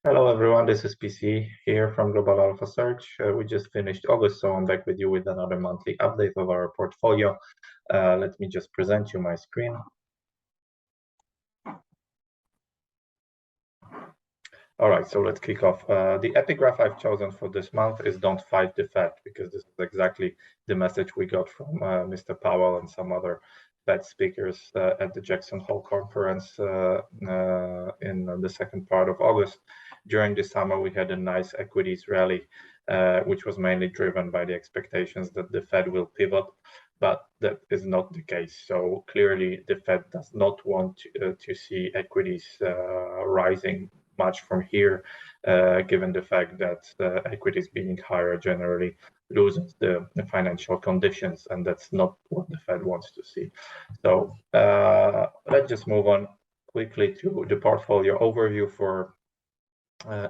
Hello everyone, this is PC here from GlobalAlphaS. We just finished August, so I'm back with you with another monthly update of our portfolio. Let me just present you my screen. All right, so let's kick off. The epigraph I've chosen for this month is "Don't fight the Fed," because this is exactly the message we got from Mr. Powell and some other Fed speakers at the Jackson Hole conference in the second part of August. During the summer, we had a nice equities rally, which was mainly driven by the expectations that the Fed will pivot, but that is not the case. So clearly, the Fed does not want to see equities rising much from here, given the fact that equities being higher generally loses the financial conditions, and that's not what the Fed wants to see. So let's just move on quickly to the portfolio overview for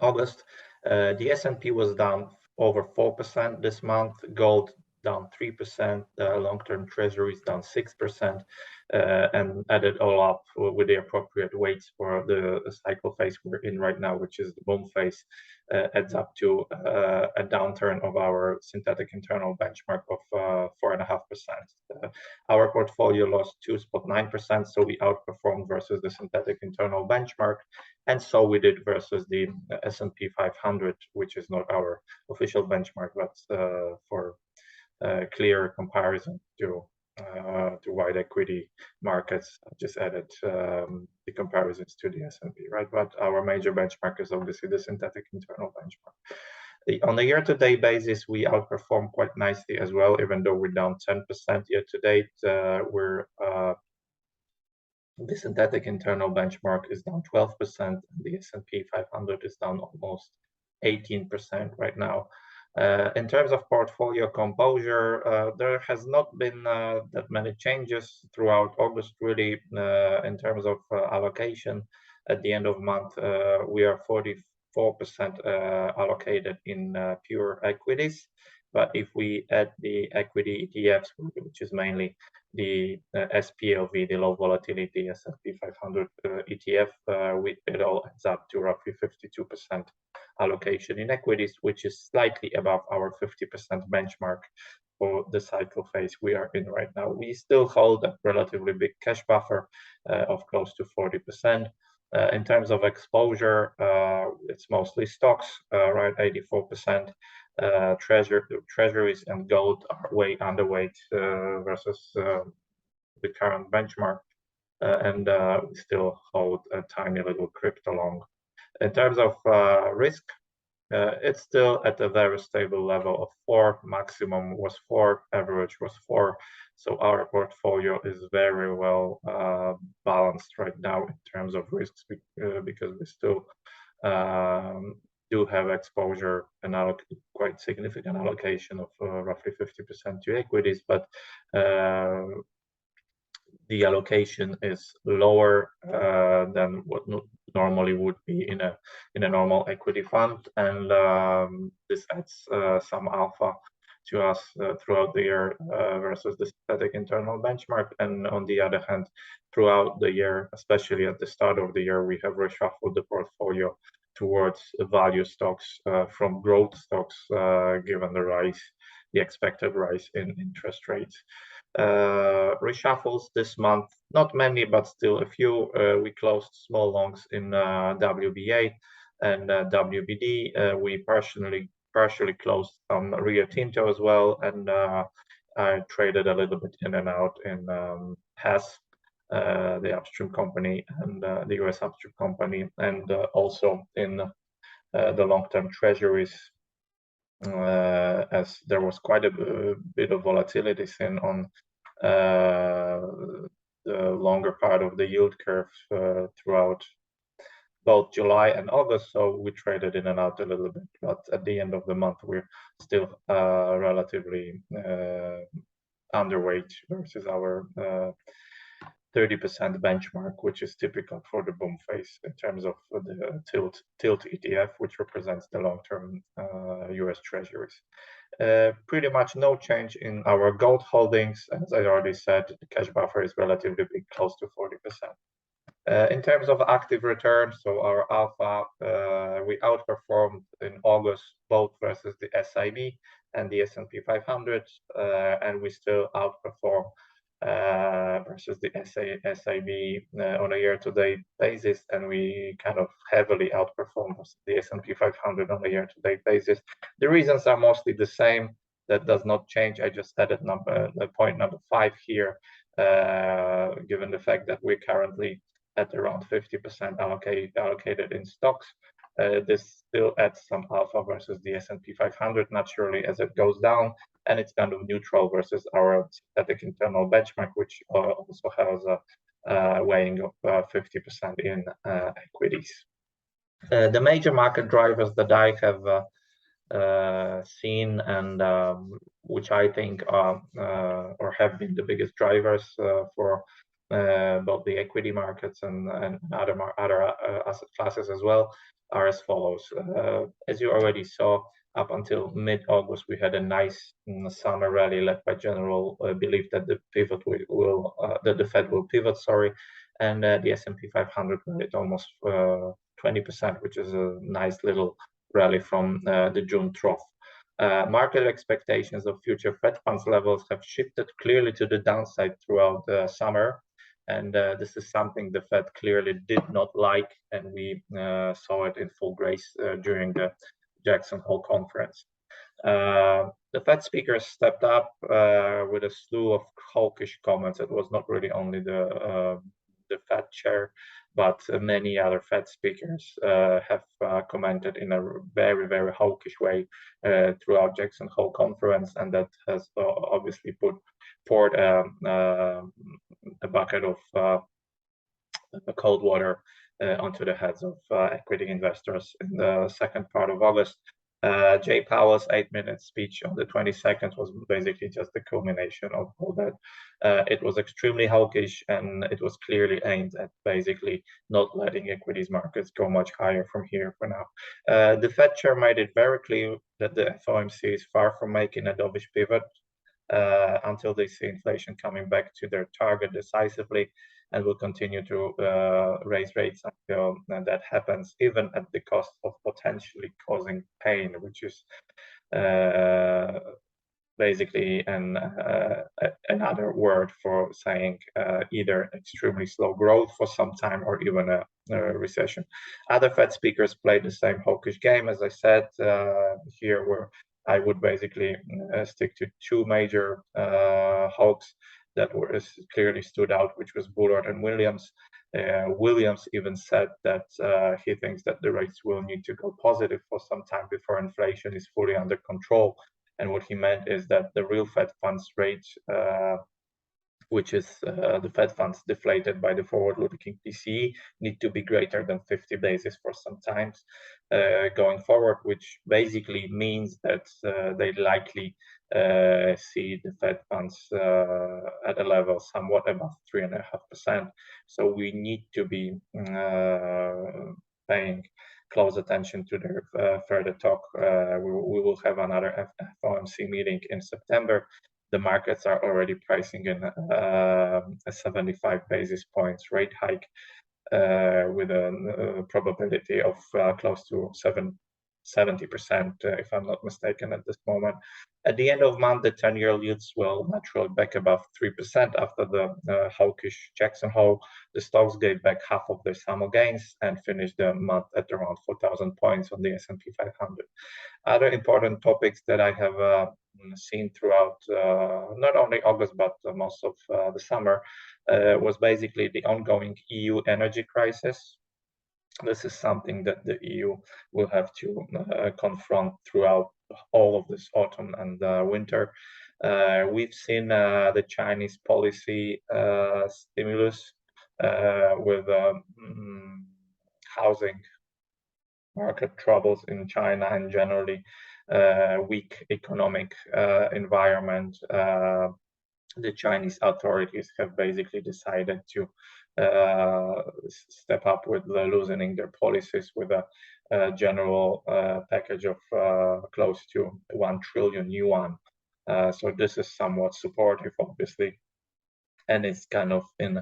August. The S&P was down over 4% this month, gold down 3%, long-term treasuries down 6%, and added all up with the appropriate weights for the cycle phase we're in right now, which is the boom phase, adds up to a downturn of our synthetic internal benchmark of 4.5%. Our portfolio lost 2.9%, so we outperformed versus the synthetic internal benchmark, and so we did versus the S&P 500, which is not our official benchmark, but for clear comparison to wide equity markets. I just added the comparisons to the S&P, right? But our major benchmark is obviously the synthetic internal benchmark. On a year-to-date basis, we outperformed quite nicely as well, even though we're down 10% year-to-date. The synthetic internal benchmark is down 12%. The S&P 500 is down almost 18% right now. In terms of portfolio composure, there has not been that many changes throughout August, really, in terms of allocation. At the end of month, we are 44% allocated in pure equities. But if we add the equity ETFs, which is mainly the SPLV, the low volatility S&P 500 ETF, it all adds up to roughly 52% allocation in equities, which is slightly above our 50% benchmark for the cycle phase we are in right now. We still hold a relatively big cash buffer of close to 40%. In terms of exposure, it's mostly stocks, right, 84%. Treasuries and gold are way underweight versus the current benchmark, and we still hold a tiny little crypto long. In terms of risk, it's still at a very stable level of 4. Maximum was 4, average was 4. So our portfolio is very well balanced right now in terms of risks, because we still do have exposure and quite significant allocation of roughly 50% to equities, but the allocation is lower than what normally would be in a normal equity fund, and this adds some alpha to us throughout the year versus the synthetic internal benchmark. And on the other hand, throughout the year, especially at the start of the year, we have reshuffled the portfolio towards value stocks from growth stocks, given the expected rise in interest rates. Reshuffles this month, not many, but still a few. We closed small longs in WBA and WBD. We partially closed some Rio Tinto as well, and I traded a little bit in and out in Hess, the upstream company, and the US upstream company, and also in the long-term treasuries, as there was quite a bit of volatility seen on the longer part of the yield curve throughout both July and August, so we traded in and out a little bit, but at the end of the month we're still relatively underweight versus our 30% benchmark, which is typical for the boom phase in terms of the tilt ETF, which represents the long-term US treasuries. Pretty much no change in our gold holdings. As I already said, the cash buffer is relatively big, close to 40%. In terms of active return, so our alpha, we outperformed in August both versus the SIB and the S&P 500, and we still outperform versus the SIB on a year-to-date basis, and we kind of heavily outperform the S&P 500 on a year-to-date basis. The reasons are mostly the same. That does not change. I just added point number 5 here, given the fact that we're currently at around 50% allocated in stocks. This still adds some alpha versus the S&P 500 naturally as it goes down, and it's kind of neutral versus our synthetic internal benchmark, which also has a weighing of 50% in equities. The major market drivers that I have seen and which I think are or have been the biggest drivers for both the equity markets and other asset classes as well are as follows. As you already saw, up until mid-August, we had a nice summer rally led by general belief that the Fed will pivot, and the S&P 500 rallied almost 20%, which is a nice little rally from the June trough. Market expectations of future Fed funds levels have shifted clearly to the downside throughout the summer, and this is something the Fed clearly did not like, and we saw it in full grace during the Jackson Hole conference. The Fed speakers stepped up with a slew of hawkish comments. It was not really only the Fed chair, but many other Fed speakers have commented in a very, very hawkish way throughout Jackson Hole conference, and that has obviously poured a bucket of cold water onto the heads of equity investors in the second part of August. Jay Powell's 8-minute speech on the 22nd was basically just the culmination of all that. It was extremely hawkish, and it was clearly aimed at basically not letting equities markets go much higher from here for now. The Fed chair made it very clear that the FOMC is far from making a dovish pivot until they see inflation coming back to their target decisively, and will continue to raise rates until that happens, even at the cost of potentially causing pain, which is basically another word for saying either extremely slow growth for some time or even a recession. Other Fed speakers played the same hawkish game, as I said here, where I would basically stick to 2 major hawks that clearly stood out, which was Bullard and Williams. Williams even said that he thinks that the rates will need to go positive for some time before inflation is fully under control. And what he meant is that the real Fed funds rate, which is the Fed funds deflated by the forward-looking PCE, need to be greater than 50 basis for some times going forward, which basically means that they likely see the Fed funds at a level somewhat above 3.5%. So we need to be paying close attention to their further talk. We will have another FOMC meeting in September. The markets are already pricing in a 75 basis points rate hike with a probability of close to 70%, if I'm not mistaken, at this moment. At the end of month, the 10-year yields will naturally back above 3% after the hawkish Jackson Hole. The stocks gave back half of their summer gains and finished the month at around 4,000 points on the S&P 500. Other important topics that I have seen throughout not only August but most of the summer was basically the ongoing EU energy crisis. This is something that the EU will have to confront throughout all of this autumn and winter. We've seen the Chinese policy stimulus with housing market troubles in China and generally weak economic environment. The Chinese authorities have basically decided to step up with loosening their policies with a general package of close to 1 trillion yuan. So this is somewhat supportive, obviously, and it's kind of in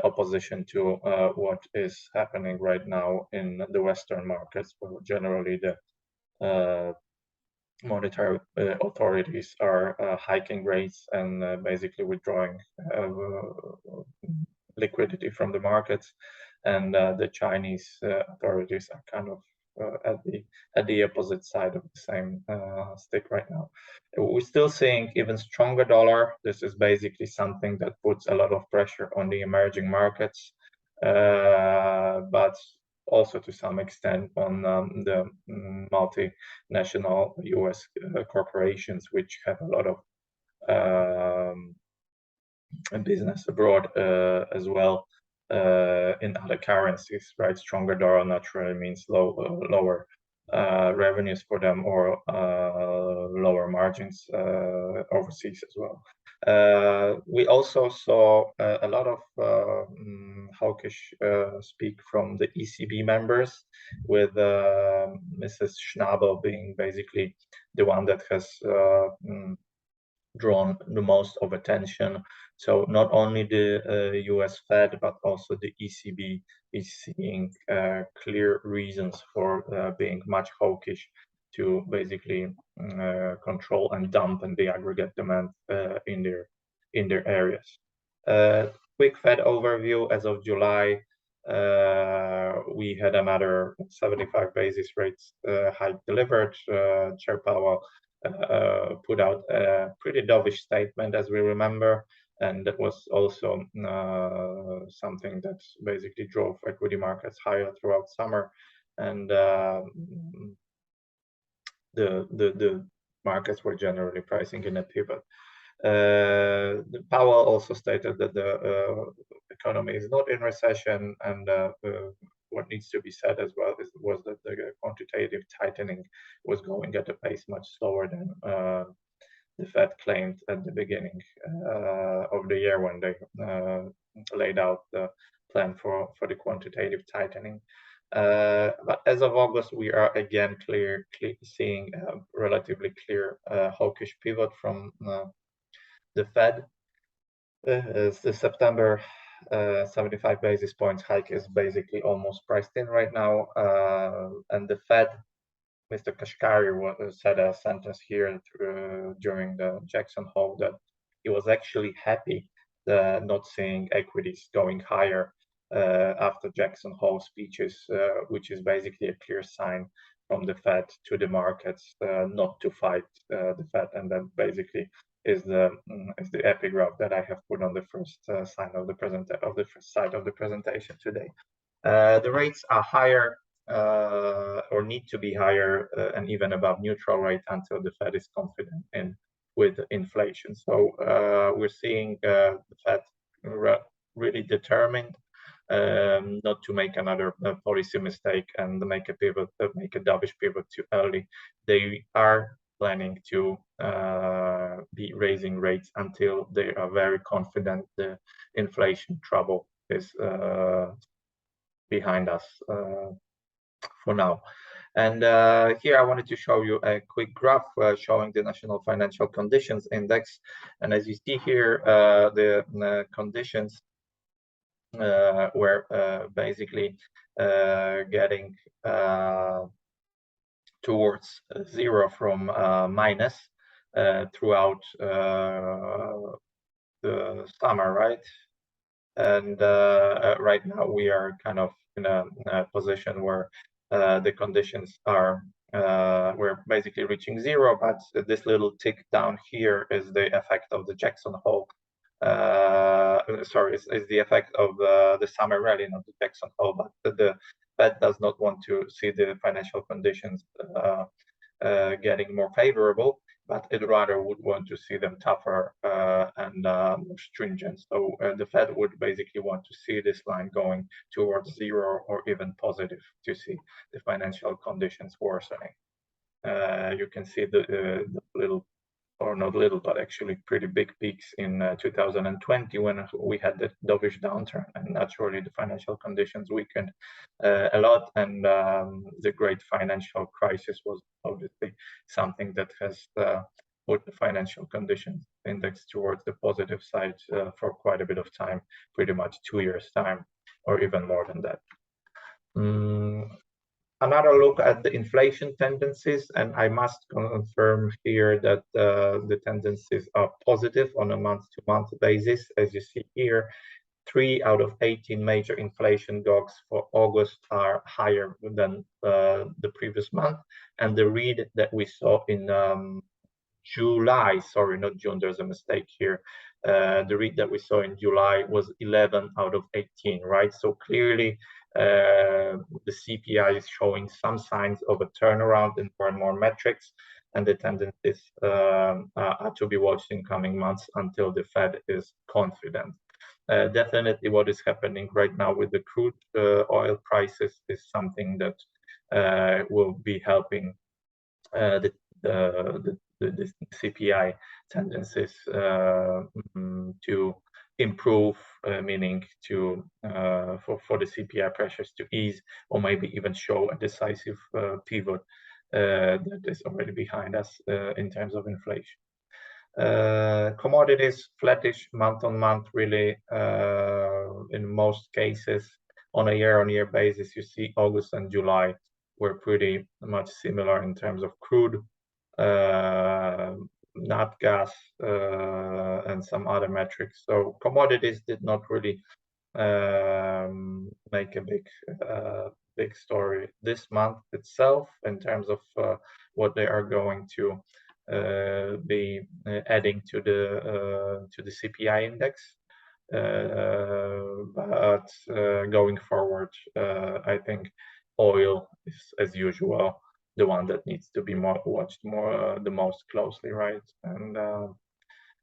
opposition to what is happening right now in the Western markets, where generally the monetary authorities are hiking rates and basically withdrawing liquidity from the markets, and the Chinese authorities are kind of at the opposite side of the same stick right now. We're still seeing even stronger dollar. This is basically something that puts a lot of pressure on the emerging markets, but also to some extent on the multinational US corporations, which have a lot of business abroad as well in other currencies, right? Stronger dollar naturally means lower revenues for them, or lower margins overseas as well. We also saw a lot of hawkish speak from the ECB members, with Mrs. Schnabel being basically the one that has drawn the most of attention. So not only the US Fed, but also the ECB is seeing clear reasons for being much hawkish to basically control and dampen the aggregate demand in their areas. Quick Fed overview: as of July, we had another 75 basis rates hike delivered. Chair Powell put out a pretty dovish statement, as we remember, and that was also something that basically drove equity markets higher throughout summer, and the markets were generally pricing in a pivot. Powell also stated that the economy is not in recession, and what needs to be said as well was that the quantitative tightening was going at a pace much slower than the Fed claimed at the beginning of the year, when they laid out the plan for the quantitative tightening. But as of August, we are again seeing a relatively clear hawkish pivot from the Fed. The September 75 basis points hike is basically almost priced in right now, and the Fed, Mr. Kashkari, said a sentence here during the Jackson Hole that he was actually happy not seeing equities going higher after Jackson Hole speeches, which is basically a clear sign from the Fed to the markets not to fight the Fed, and that basically is the epigraph that I have put on the first side of the presentation today. The rates are higher, or need to be higher, and even above neutral rate, until the Fed is confident with inflation. So we're seeing the Fed really determined not to make another policy mistake and make a dovish pivot too early. They are planning to be raising rates until they are very confident the inflation trouble is behind us for now. And here I wanted to show you a quick graph showing the National Financial Conditions Index. And as you see here, the conditions were basically getting towards zero from minus throughout the summer, right? And right now we are kind of in a position where the conditions are we're basically reaching zero, but this little tick down here is the effect of the Jackson Hole. Sorry, is the effect of the summer rally, not the Jackson Hole, but the Fed does not want to see the financial conditions getting more favorable, but it rather would want to see them tougher and more stringent. So the Fed would basically want to see this line going towards zero or even positive to see the financial conditions worsening. You can see the little, or not little, but actually pretty big peaks in 2020, when we had the dovish downturn, and naturally the financial conditions weakened a lot, and the great financial crisis was obviously something that has put the financial conditions index towards the positive side for quite a bit of time, pretty much 2 years time, or even more than that. Another look at the inflation tendencies, and I must confirm here that the tendencies are positive on a month-to-month basis. As you see here, 3 out of 18 major inflation dogs for August are higher than the previous month, and the read that we saw in July, sorry, not June, there's a mistake here. The read that we saw in July was 11 out of 18, right? So clearly the CPI is showing some signs of a turnaround in more and more metrics, and the tendencies are to be watched in coming months until the Fed is confident. Definitely what is happening right now with the crude oil prices is something that will be helping the CPI tendencies to improve, meaning to for the CPI pressures to ease, or maybe even show a decisive pivot that is already behind us in terms of inflation. Commodities flattish month on month, really in most cases. On a year-on-year basis, you see August and July were pretty much similar in terms of crude, nat gas, and some other metrics. So commodities did not really make a big story this month itself in terms of what they are going to be adding to the CPI index. But going forward, I think oil is, as usual, the one that needs to be watched the most closely, right? And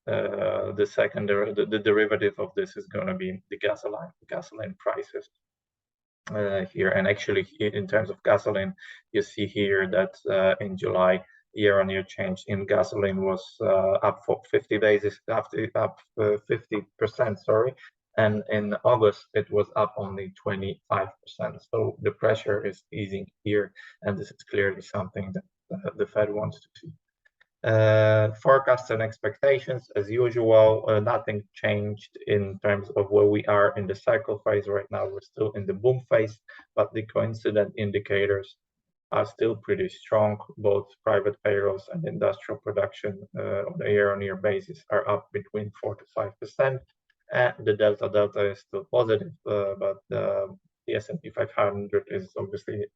the second, the derivative of this is going to be the gasoline prices here. And actually, in terms of gasoline, you see here that in July, year-on-year change in gasoline was up for 50 basis, up 50%, sorry. And in August, it was up only 25%. So the pressure is easing here, and this is clearly something that the Fed wants to see. Forecasts and expectations, as usual, nothing changed in terms of where we are in the cycle phase right now. We're still in the boom phase, but the coincident indicators are still pretty strong. Both private payrolls and industrial production on a year-on-year basis are up between 4 to 5%. And the delta is still positive, but the S&P 500 is obviously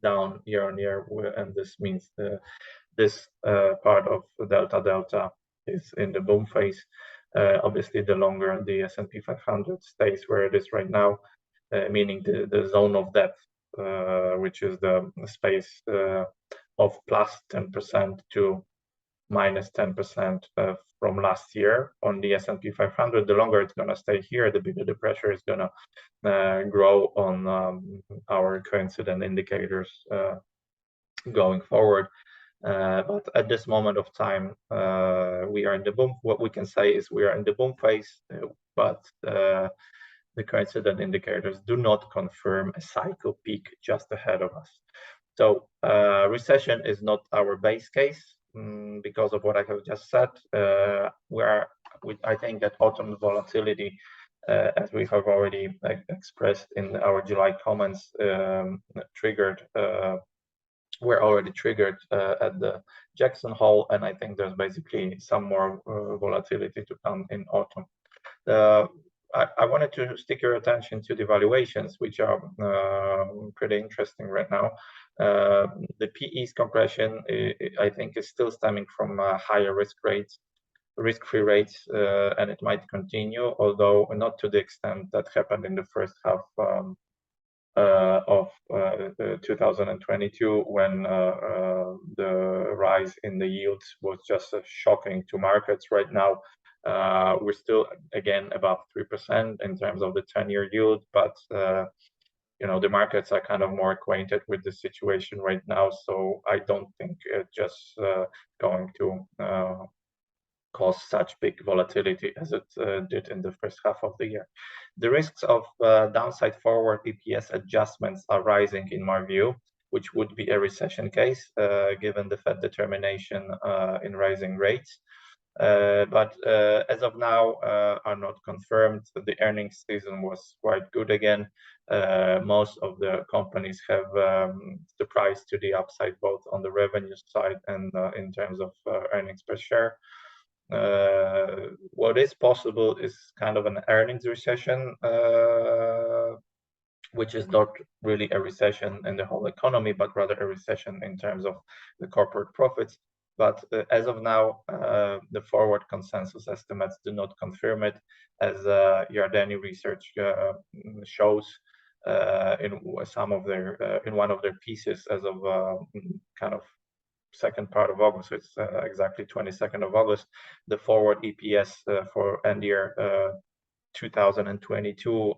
down year-on-year, and this means this part of delta is in the boom phase. Obviously, the longer the S&P 500 stays where it is right now, meaning the zone of depth, which is the space of plus 10% to minus 10% from last year on the S&P 500, the longer it's going to stay here, the bigger the pressure is going to grow on our coincident indicators going forward. But at this moment of time, we are in the boom. What we can say is we are in the boom phase, but the coincident indicators do not confirm a cycle peak just ahead of us. So recession is not our base case because of what I have just said. I think that autumn volatility, as we have already expressed in our July comments, were already triggered at the Jackson Hole, and I think there's basically some more volatility to come in autumn. I wanted to stick your attention to the valuations, which are pretty interesting right now. The PE's compression, I think, is still stemming from higher risk-free rates, and it might continue, although not to the extent that happened in the first half of 2022, when the rise in the yields was just shocking to markets. Right now, we're still again above 3% in terms of the 10-year yield, but the markets are kind of more acquainted with the situation right now, so I don't think it's just going to cause such big volatility as it did in the first half of the year. The risks of downside forward EPS adjustments are rising, in my view, which would be a recession case, given the Fed determination in raising rates. But as of now, are not confirmed. The earnings season was quite good again. Most of the companies have surprised to the upside, both on the revenue side and in terms of earnings per share. What is possible is kind of an earnings recession, which is not really a recession in the whole economy, but rather a recession in terms of the corporate profits. But as of now, the forward consensus estimates do not confirm it, as Yardeni research shows in some of their in one of their pieces as of kind of second part of August. So it's exactly 22nd of August. The forward EPS for end year 2022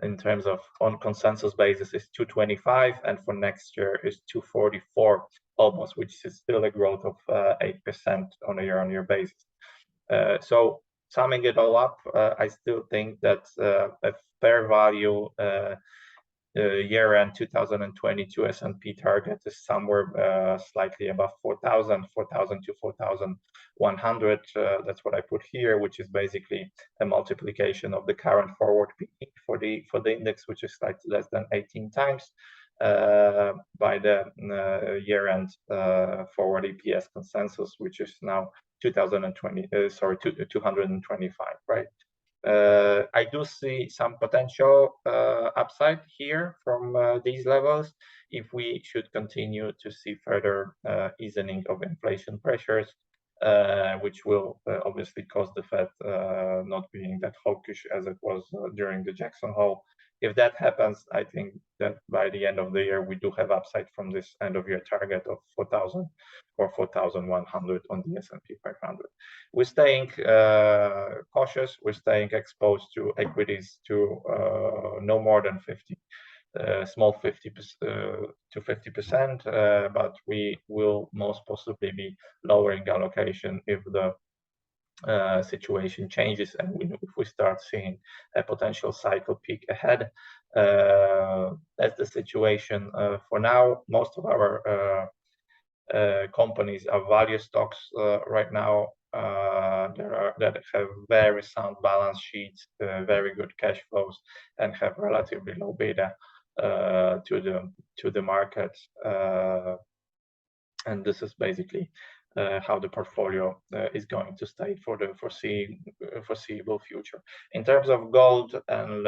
in terms of on consensus basis is 225, and for next year is 244 almost, which is still a growth of 8% on a year-on-year basis. So summing it all up, I still think that a fair value year-end 2022 S&P target is somewhere slightly above 4,000 to 4,100. That's what I put here, which is basically a multiplication of the current forward P for the index, which is slightly less than 18 times, by the year-end forward EPS consensus, which is now 225, right? I do see some potential upside here from these levels if we should continue to see further easing of inflation pressures, which will obviously cause the Fed not being that hawkish as it was during the Jackson Hole. If that happens, I think that by the end of the year, we do have upside from this end of year target of 4,000 or 4,100 on the S&P 500. We're staying cautious. We're staying exposed to equities to no more than 50, small 50% to 50%, but we will most possibly be lowering allocation if the situation changes and if we start seeing a potential cycle peak ahead. That's the situation for now. Most of our companies are value stocks right now that have very sound balance sheets, very good cash flows, and have relatively low beta to the market. And this is basically how the portfolio is going to stay for the foreseeable future. In terms of gold and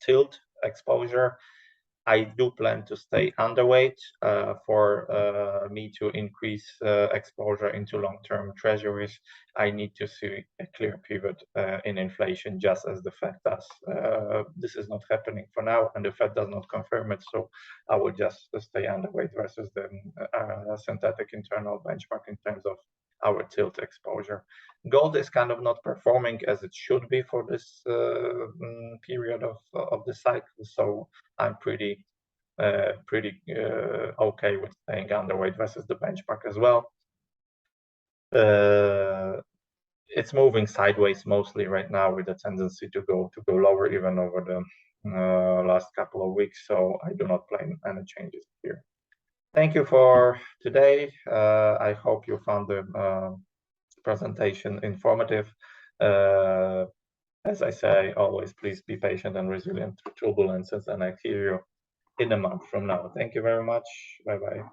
tilt exposure, I do plan to stay underweight for me to increase exposure into long-term treasuries. I need to see a clear pivot in inflation, just as the Fed does. This is not happening for now, and the Fed does not confirm it, so I will just stay underweight versus the synthetic internal benchmark in terms of our tilt exposure. Gold is kind of not performing as it should be for this period of the cycle, so I'm pretty okay with staying underweight versus the benchmark as well. It's moving sideways mostly right now, with a tendency to go lower even over the last couple of weeks, so I do not plan any changes here. Thank you for today. I hope you found the presentation informative. As I say, always please be patient and resilient through turbulences, and I hear you in a month from now. Thank you very much. Bye-bye.